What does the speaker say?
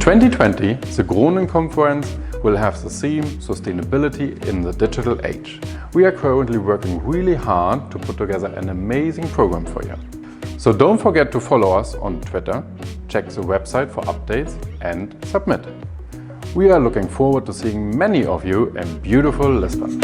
2020, the Groningen Conference will have the theme Sustainability in the Digital Age. We are currently working really hard to put together an amazing program for you. So don't forget to follow us on Twitter, check the website for updates and submit. We are looking forward to seeing many of you in beautiful Lisbon.